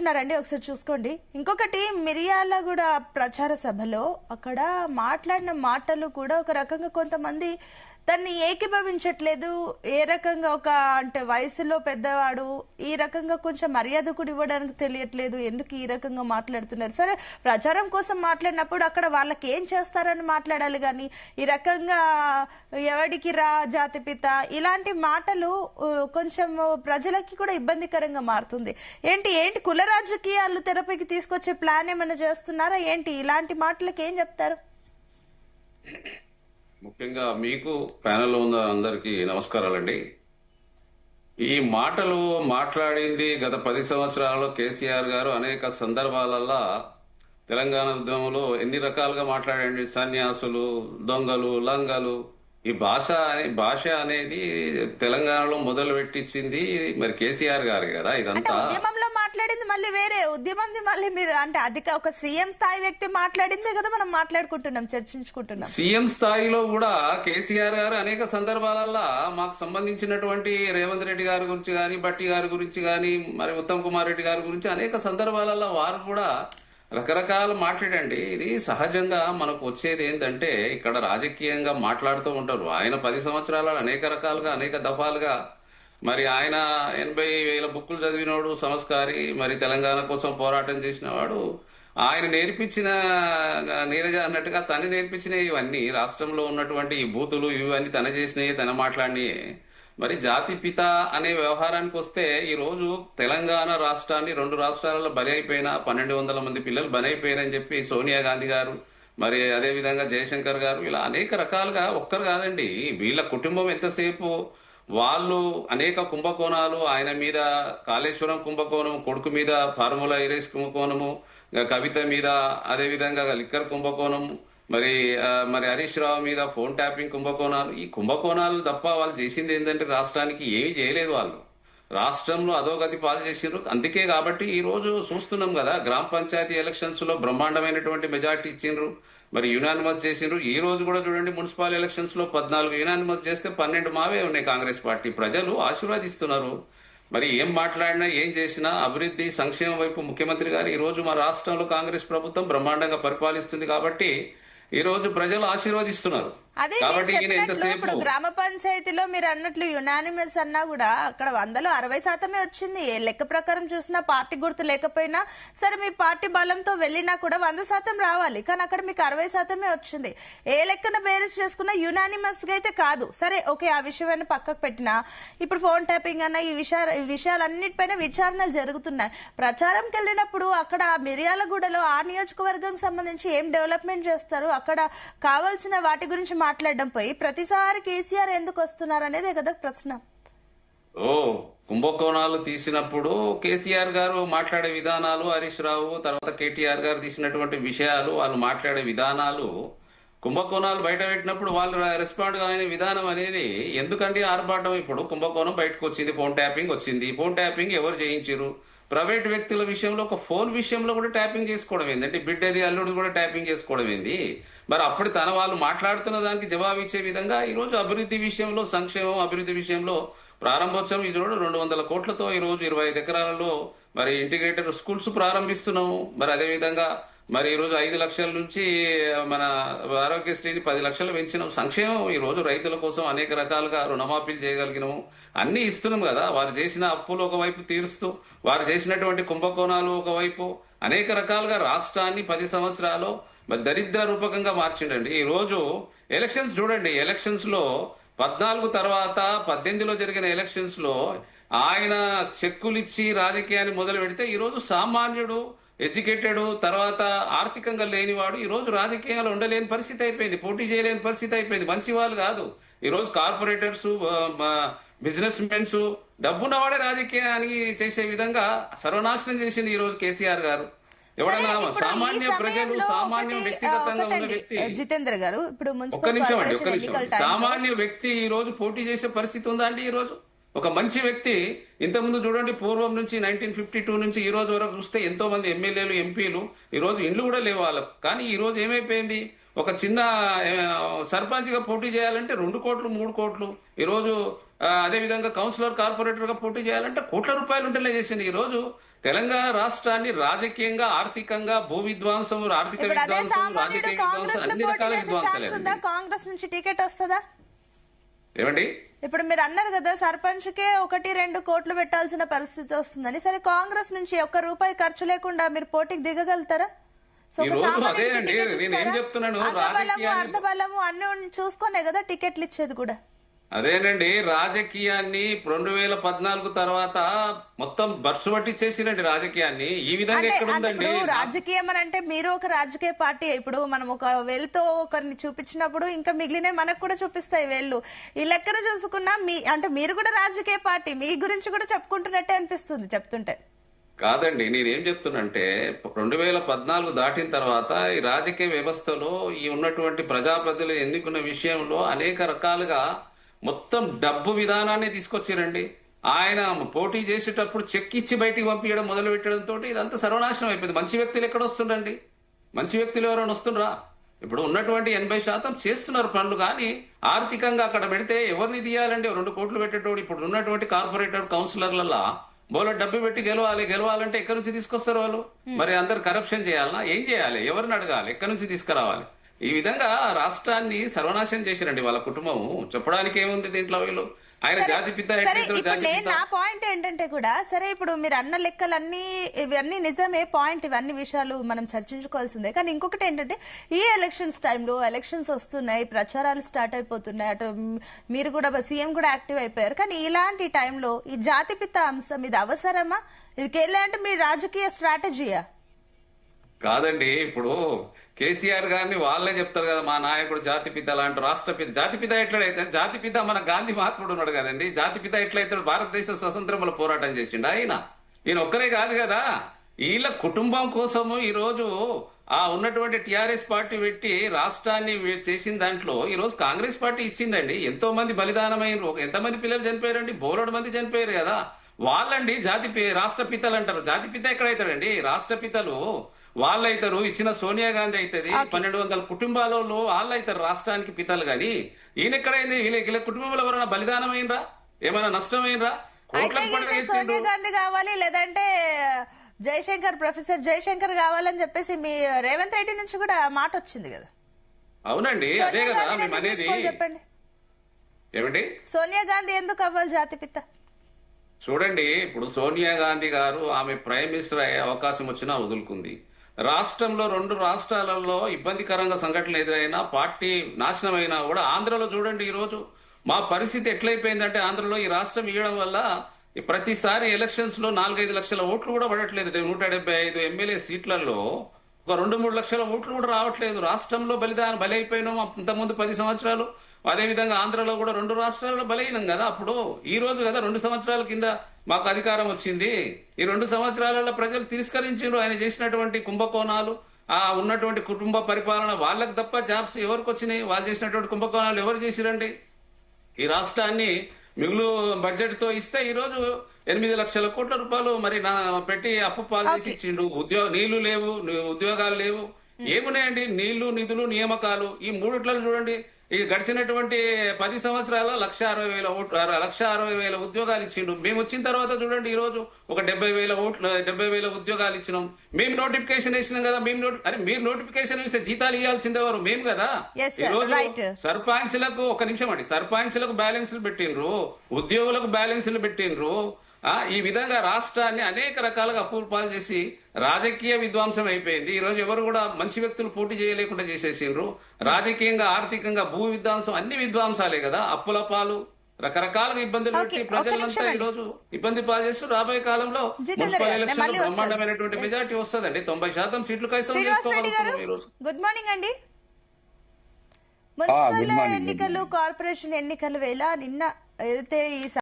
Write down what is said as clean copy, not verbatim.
మాట్లాడినారండి, ఒకసారి చూసుకోండి. ఇంకొకటి, మిర్యాలగూడ ప్రచార సభలో అక్కడ మాట్లాడిన మాటలు కూడా ఒక రకంగా కొంతమంది దాన్ని ఏకీభవించట్లేదు. ఏ రకంగా ఒక అంటే వయసులో పెద్దవాడు, ఈ రకంగా కొంచెం మర్యాద కూడా ఇవ్వడానికి తెలియట్లేదు, ఎందుకు ఈ రకంగా మాట్లాడుతున్నారు. సరే, ప్రచారం కోసం మాట్లాడినప్పుడు అక్కడ వాళ్ళకి ఏం చేస్తారని మాట్లాడాలి, కానీ ఈ రకంగా ఎవడికి రా జాతిపిత ఇలాంటి మాటలు కొంచెం ప్రజలకి కూడా ఇబ్బందికరంగా మారుతుంది. ఏంటి కుల రాజకీయాలు తెరపైకి తీసుకొచ్చే ప్లాన్ ఏమైనా చేస్తున్నారా ఏంటి? ఇలాంటి మాటలకి ఏం చెప్తారు? ముఖ్యంగా మీకు ప్యానెల్లో ఉన్న అందరికీ నమస్కారాలండి. ఈ మాటలు మాట్లాడింది గత 10 సంవత్సరాలలో కేసీఆర్ గారు అనేక సందర్భాలలో తెలంగాణ ఉద్యమంలో ఎన్ని రకాలుగా మాట్లాడండి. సన్యాసులు, దొంగలు, లంగలు, ఈ భాష అనేది తెలంగాణలో మొదలు పెట్టించింది మరి కేసీఆర్ గారు కదా. ఇదంతా ఉద్యమంలో మాట్లాడింది మళ్ళీ వేరే ఉద్యమంది, మళ్ళీ మీరు అంటే అధిక ఒక సీఎం స్థాయి వ్యక్తి మాట్లాడిందే కదా మనం మాట్లాడుకుంటున్నాం, చర్చించుకుంటున్నాం. సీఎం స్థాయిలో కూడా కేసీఆర్ గారు అనేక సందర్భాలలో మాకు సంబంధించినటువంటి రేవంత్ రెడ్డి గారి గురించి కానీ, బట్టి గారి గురించి కానీ, మరి ఉత్తమ్ కుమార్ రెడ్డి గారి గురించి అనేక సందర్భాలలో వారు కూడా రకరకాలు మాట్లాడండి. ఇది సహజంగా మనకు వచ్చేది ఏంటంటే ఇక్కడ రాజకీయంగా మాట్లాడుతూ ఉంటారు. ఆయన 10 సంవత్సరాలు అనేక రకాలుగా అనేక దఫాలుగా మరి ఆయన 80,000 బుక్కులు చదివినవాడు, సంస్కారి, మరి తెలంగాణ కోసం పోరాటం చేసిన వాడు. ఆయన నేర్పించిన నీరజ అన్నట్టుగా తను నేర్పించిన ఇవన్నీ రాష్ట్రంలో ఉన్నటువంటి ఈ బూతులు ఇవన్నీ తన చేసినవి, తన మాట్లాడినవి. మరి జాతి పిత అనే వ్యవహారానికి వస్తే ఈ రోజు తెలంగాణ రాష్ట్రాన్ని 2 రాష్ట్రాలలో బలి అయిపోయిన 1200 మంది పిల్లలు బలి అయిపోయారని చెప్పి సోనియా గాంధీ గారు, మరి అదే విధంగా జయశంకర్ గారు, ఇలా అనేక రకాలుగా ఒక్కరు కాదండి, వీళ్ళ కుటుంబం ఎంతసేపు వాళ్ళు అనేక కుంభకోణాలు ఆయన మీద, కాళేశ్వరం కుంభకోణం, కొడుకు మీద ఫార్ములా ఐరేస్ కుంభకోణము, కవిత మీద అదే విధంగా లిక్కర్ కుంభకోణం, మరి హరీష్ రావు మీద ఫోన్ ట్యాపింగ్ కుంభకోణాలు. ఈ కుంభకోణాలు తప్ప వాళ్ళు చేసింది ఏంటంటే రాష్ట్రానికి ఏమీ చేయలేదు. వాళ్ళు రాష్ట్రంలో అధోగతి పాలు చేసిండ్రు. అందుకే కాబట్టి ఈ రోజు చూస్తున్నాం కదా, గ్రామ పంచాయతీ ఎలక్షన్స్ లో బ్రహ్మాండమైనటువంటి మెజార్టీ ఇచ్చిండ్రు, మరి యునానిమస్ చేసిండ్రు. ఈ రోజు కూడా చూడండి, మున్సిపల్ ఎలక్షన్స్ లో 14 యునానిమస్ చేస్తే 12 మావే ఉన్నాయి కాంగ్రెస్ పార్టీ. ప్రజలు ఆశీర్వాదిస్తున్నారు. మరి ఏం మాట్లాడినా ఏం చేసినా అభివృద్ధి సంక్షేమం వైపు ముఖ్యమంత్రి గారు ఈ రోజు మా రాష్ట్రంలో కాంగ్రెస్ ప్రభుత్వం బ్రహ్మాండంగా పరిపాలిస్తుంది కాబట్టి ఈ రోజు ప్రజలు ఆశీర్వదిస్తున్నారు. అదే ఇప్పుడు గ్రామ పంచాయతీలో మీరు అన్నట్లు యునానిమస్ అన్నా కూడా అక్కడ 100లో 60% వచ్చింది. ఏ లెక్క ప్రకారం చూసినా పార్టీ గుర్తు లేకపోయినా సరే, మీ పార్టీ బలంతో వెళ్ళినా కూడా 100% రావాలి, కానీ అక్కడ మీకు 60% వచ్చింది. ఏ లెక్కన బేరీస్ చేసుకున్నా యునానిమస్ గా అయితే కాదు. సరే, ఓకే, ఆ విషయాన్ని పక్కకు పెట్టినా ఇప్పుడు ఫోన్ ట్యాపింగ్ అన్న ఈ విషయాలన్నిటిపైన విచారణలు జరుగుతున్నాయి. ప్రచారంకి వెళ్ళినప్పుడు అక్కడ మిర్యాలగూడలో ఆ నియోజకవర్గానికి సంబంధించి ఏం డెవలప్మెంట్ చేస్తారు, అక్కడ కావాల్సిన వాటి గురించి మాట్లాడడం పోయి ప్రతిసారి కేసీఆర్ ఎందుకు వస్తున్నారు అనేదే కదా ప్రశ్న. కుంభకోణాలు తీసినప్పుడు కేసీఆర్ గారు మాట్లాడే విధానాలు, హరీష్ రావు తర్వాత కేటీఆర్ గారు తీసినటువంటి విషయాలు, వాళ్ళు మాట్లాడే విధానాలు, కుంభకోణాలు బయట పెట్టినప్పుడు వాళ్ళు రెస్పాండ్ అయిన విధానం అనేది ఎందుకంటే ఆర్భాటం. ఇప్పుడు కుంభకోణం బయటకు వచ్చింది, ఫోన్ ట్యాపింగ్ వచ్చింది. ఫోన్ ట్యాపింగ్ ఎవరు చేయించారు? ప్రైవేట్ వ్యక్తుల విషయంలో, ఒక ఫోన్ విషయంలో కూడా ట్యాపింగ్ చేసుకోవడం ఏంటంటే బిడ్డది అల్లుడు కూడా ట్యాపింగ్ చేసుకోవడం ఏంది? మరి అప్పుడు వాళ్ళు మాట్లాడుతున్న దానికి జవాబు ఇచ్చే విధంగా ఈ రోజు అభివృద్ధి విషయంలో, సంక్షేమం అభివృద్ధి విషయంలో ప్రారంభోత్సవం ఈ రోజు 200 కోట్లతో ఈ రోజు 25 ఎకరాలలో మరి ఇంటిగ్రేటెడ్ స్కూల్స్ ప్రారంభిస్తున్నాము. మరి అదేవిధంగా మరి ఈ రోజు 5 లక్షల నుంచి మన ఆరోగ్యశ్రీని 10 లక్షలు పెంచినాం. సంక్షేమం ఈ రోజు రైతుల కోసం అనేక రకాలుగా రుణమాఫీలు చేయగలిగినాము, అన్ని ఇస్తున్నాం కదా. వారు చేసిన అప్పులు ఒకవైపు తీరుస్తూ, వారు చేసినటువంటి కుంభకోణాలు ఒకవైపు, అనేక రకాలుగా రాష్ట్రాన్ని 10 సంవత్సరాలు మరి దరిద్ర రూపకంగా మార్చిండండి. ఈ రోజు ఎలక్షన్స్ చూడండి, ఎలక్షన్స్ లో 14 తర్వాత 18లో జరిగిన ఎలక్షన్స్ లో ఆయన చెక్కులిచ్చి రాజకీయాన్ని మొదలు పెడితే ఈ రోజు సామాన్యుడు, ఎడ్యుకేటెడ్, తర్వాత ఆర్థికంగా లేనివాడు ఈ రోజు రాజకీయాలు ఉండలేని పరిస్థితి అయిపోయింది, పోటీ చేయలేని పరిస్థితి అయిపోయింది. మంచి వాళ్ళు కాదు ఈ రోజు కార్పొరేటర్స్, బిజినెస్ మెన్స్, డబ్బున్నవాడే రాజకీయానికి చేసే విధంగా సర్వనాశనం చేసింది ఈ రోజు కేసీఆర్ గారు. ఎవడన్నా సామాన్య ప్రజలు, సామాన్య వ్యక్తిగతంగా ఉన్న వ్యక్తి, జితేంద్ర గారు ఇప్పుడు ఒక్క నిమిషం అండి, సామాన్య వ్యక్తి ఈ రోజు పోటీ చేసే పరిస్థితి ఉందా అండి? ఈ రోజు ఒక మంచి వ్యక్తి, ఇంతకుముందు చూడండి పూర్వం నుంచి 1952 నుంచి ఈ రోజు వరకు చూస్తే ఎంతో మంది ఎమ్మెల్యేలు, ఎంపీలు, ఈ రోజు ఇండ్లు కూడా లేవు వాళ్ళకు. కానీ ఈ రోజు ఏమైపోయింది, ఒక చిన్న సర్పంచ్ గా పోటీ చేయాలంటే 2 కోట్లు 3 కోట్లు. ఈ రోజు అదే విధంగా కౌన్సిలర్ కార్పొరేటర్ గా పోటీ చేయాలంటే కోట్ల రూపాయలు ఉంటేనే చేసింది. ఈ రోజు తెలంగాణ రాష్ట్రాన్ని రాజకీయంగా, ఆర్థికంగా, భూ విధ్వంసం, ఆర్థిక ఇప్పుడు అదే విధ్వంసం, సామాన్యుడు రాజకీయ కాంగ్రెస్ విధ్వంసం, లో అన్ని పోటీ రకాల చేసే ఛాన్స్ ఉందా? విధ్వంసాలేనండి. కాంగ్రెస్ నుంచి టికెట్ వస్తుందా? ఏమండి? ఇప్పుడు మీరు అన్నారు కదా సర్పంచ్ కే 1-2 కోట్లు పెట్టాల్సిన పరిస్థితి వస్తుందని. సరే, కాంగ్రెస్ నుంచి ఒక్క రూపాయి ఖర్చు లేకుండా మీరు పోటీకి దిగగలుగుతారా? సో ఈ ఒక రోజు సామాన్యుడికి అదేనండి టికెట్ నేను ఏం ఇస్తారా? చెప్తున్నాను, అంగబలము, రాజకీయాన్ని అర్ధబలము అన్ని చూసుకునే కదా టికెట్లు ఇచ్చేది కూడా. అదేనండి రాజకీయాన్ని 2014 తర్వాత మొత్తం బర్సు పట్టించేసినండి రాజకీయాన్ని. ఈ విధంగా అంటే ఎక్కడ అంటే ఉందండి? ఇప్పుడు రాజకీయం అని అంటే మీరు ఒక రాజకీయ పార్టీ. ఇప్పుడు మనం ఒక వేలుతో ఒకరిని చూపించినప్పుడు ఇంకా మిగిలిన మనకు కూడా చూపిస్తాయి వేళ్ళు. ఈ లెక్కన చూసుకున్నా అంటే మీరు కూడా రాజకీయ పార్టీ, మీ గురించి కూడా చెప్పుకుంటున్నట్టే అనిపిస్తుంది చెప్తుంటే. కాదండి, నేనేం చెప్తున్నంటే 2014 దాటిన తర్వాత ఈ రాజకీయ వ్యవస్థలో ఈ ఉన్నటువంటి ప్రజాప్రతినిధులు ఎన్నుకున్న విషయంలో అనేక రకాలుగా మొత్తం డబ్బు విధానాన్ని తీసుకొచ్చారండి. ఆయన పోటీ చేసేటప్పుడు చెక్ ఇచ్చి బయటికి పంపించడం మొదలు పెట్టడంతో ఇదంతా సర్వనాశనం అయిపోయింది. మంచి వ్యక్తులు ఎక్కడ వస్తుండండి? మంచి వ్యక్తులు ఎవరైనా వస్తుండ్రా? ఇప్పుడు ఉన్నటువంటి 80% చేస్తున్నారు పనులు, కానీ ఆర్థికంగా అక్కడ పెడితే ఎవరిని తీయాలండి? 2 కోట్లు పెట్టేటోడు ఇప్పుడు ఉన్నటువంటి కార్పొరేటర్ కౌన్సిలర్లలో బోలో డబ్బు పెట్టి గెలవాలంటే ఎక్కడి నుంచి తీసుకొస్తారు వాళ్ళు? మరి అందరు కరప్షన్ చేయాలనా? ఏం చేయాలి? ఎవరిని అడగాలి? ఎక్కడి నుంచి తీసుకురావాలి? ఈ విధంగా రాష్ట్రాన్ని సర్వనాశనం చేశారండి వాళ్ళ కుటుంబం. చెప్పడానికి ఏముంది దీంట్లో? వీళ్ళు ఆయన జాతి పిత సరే, ఇప్పుడు నేను నా పాయింట్ ఏంటంటే కూడా, సరే ఇప్పుడు మీరు అన్న లెక్కలన్నీ ఇవన్నీ నిజమే పాయింట్, ఇవన్నీ విషయాలు మనం చర్చించుకోవాల్సిందే. కానీ ఇంకొకటి ఏంటంటే, ఈ ఎలక్షన్స్ టైంలో ఎలక్షన్స్ వస్తున్నాయి, ప్రచారాలు స్టార్ట్ అయిపోతున్నాయి, అటు మీరు కూడా సీఎం కూడా యాక్టివ్ అయిపోయారు. కానీ ఇలాంటి టైంలో ఈ జాతిపిత అంశం ఇది అవసరమా? ఇది అంటే మీ రాజకీయ స్ట్రాటజీయా? కాదండి, ఇప్పుడు కేసీఆర్ గారిని వాళ్ళే చెప్తారు కదా, మా నాయకుడు జాతిపిత లాంటి రాష్ట్రపిత. జాతిపిత ఎట్లయితే జాతిపిత మన గాంధీ మహాత్ముడు ఉన్నాడు కదండి. జాతిపిత ఎట్లయితే భారతదేశ స్వతంత్రంలో పోరాటం చేసిండు ఈయన ఒక్కరే కాదు కదా. వీళ్ళ కుటుంబం కోసము ఈ రోజు ఉన్నటువంటి టిఆర్ఎస్ పార్టీ పెట్టి రాష్ట్రాన్ని చేసిన దాంట్లో ఈ రోజు కాంగ్రెస్ పార్టీ ఇచ్చిందండి. ఎంతో మంది బలిదానమైన, ఎంతమంది పిల్లలు చనిపోయారండి? బోలెడు మంది చనిపోయారు కదా. వాళ్ళండి రాష్ట్రపితలు అంటారు. జాతిపిత ఎక్కడైతాడండి? రాష్ట్రపితలు వాళ్ళైతారు. ఇచ్చిన సోనియా గాంధీ అవుతుంది. 1200 కుటుంబాలలో వాళ్ళు అవుతారు రాష్ట్రానికి పితలు. గాని ఈయన ఎక్కడైంది? వీళ్ళ కుటుంబంలో ఎవరైనా బలిదానం అయినరా? ఏమైనా నష్టమైనరా? సోనియా గాంధీ కావాలి, లేదంటే ప్రొఫెసర్ జయశంకర్ కావాలని చెప్పేసి మీ రేవంత్ రెడ్డి నుంచి కూడా మాట వచ్చింది కదా. అవునండి, అదే కదా మేము అనేది. చెప్పండి, ఏమండి సోనియా గాంధీ ఎందుకు అవ్వాలి జాతిపిత? చూడండి, ఇప్పుడు సోనియా గాంధీ గారు ఆమె ప్రైమ్ మినిస్టర్ అయ్యే అవకాశం వచ్చినా వదులుకుంది. రాష్ట్రంలో 2 రాష్ట్రాలలో ఇబ్బందికరంగా సంఘటనలు ఎదురైనా, పార్టీ నాశనం అయినా కూడా ఆంధ్రలో చూడండి ఈ రోజు మా పరిస్థితి ఎట్లయిపోయిందంటే, ఆంధ్రలో ఈ రాష్ట్రం ఇవ్వడం వల్ల ప్రతిసారి ఎలక్షన్స్ లో 4-5 లక్షల ఓట్లు కూడా పడట్లేదు. 175 ఎమ్మెల్యే సీట్లలో ఒక 2-3 లక్షల ఓట్లు కూడా రావట్లేదు. రాష్ట్రంలో బలైపోయినాం అంతకుముందు 10 సంవత్సరాలు. అదే విధంగా ఆంధ్రలో కూడా 2 రాష్ట్రాలలో బలైనం కదా. అప్పుడు ఈ రోజు కదా 2 సంవత్సరాల కింద మాకు అధికారం వచ్చింది. ఈ 2 సంవత్సరాలలో ప్రజలు తిరస్కరించారు ఆయన చేసినటువంటి కుంభకోణాలు, ఉన్నటువంటి కుటుంబ పరిపాలన. వాళ్ళకి తప్ప జాబ్స్ ఎవరికి వచ్చినాయి? వాళ్ళు చేసినటువంటి కుంభకోణాలు ఎవరు చేసిరండి? ఈ రాష్ట్రాన్ని మిగులు బడ్జెట్ తో ఇస్తే ఈ రోజు 8 లక్షల కోట్ల రూపాయలు మరి పెట్టి అప్పు పాలు చేసి ఇచ్చిండు. నీళ్లు లేవు, ఉద్యోగాలు లేవు. ఏమున్నాయండి? నీళ్లు, నిధులు, నియామకాలు. ఈ మూడిట్లలో చూడండి, ఈ గడిచినటువంటి 10 సంవత్సరాల 1,60,000 ఉద్యోగాలు ఇచ్చిండు. మేము వచ్చిన తర్వాత చూడండి ఈ రోజు ఒక 70,000 ఉద్యోగాలు ఇచ్చినాం. మేము నోటిఫికేషన్ ఇచ్చినాం కదా. మీరు నోటిఫికేషన్ ఇస్తే జీతాలు ఇవ్వాల్సింది ఎవరు? మేము కదా. ఈ రోజు సర్పంచ్లకు, ఒక నిమిషం అండి, సర్పంచ్లకు బ్యాలెన్స్లు పెట్టిండ్రు, ఉద్యోగులకు బ్యాలెన్స్లు పెట్టిండ్రు. ఈ విధంగా రాష్ట్రాన్ని అనేక రకాలుగా అప్పులు పాలు చేసి రాజకీయ విధ్వంసం అయిపోయింది. ఈ రోజు ఎవరు కూడా మంచి వ్యక్తులు పోటీ చేయలేకుండా చేసేసిండ్రు. రాజకీయంగా, ఆర్థికంగా, భూ విధ్వంసం, అన్ని విధ్వంసాలే కదా. అప్పుల పాలు, రకరకాలుగా ఇబ్బందులు పెట్టి ప్రజలంతా ఈ రోజు ఇబ్బంది పాలు చేస్తూ రాబోయే కాలంలో మున్సిపల్ ఎలక్షన్ బ్రహ్మాండమైనటువంటి మెజార్టీ వస్తుందండి. 90% సీట్లు కైసం చేసుకోగలుగుతున్నాం ఈ రోజు. గుడ్ మార్నింగ్ అండి. మున్సిపల్ ఎన్నికలు, కార్పొరేషన్ ఎన్నికల వేళ నిన్న ఏదైతే ఈ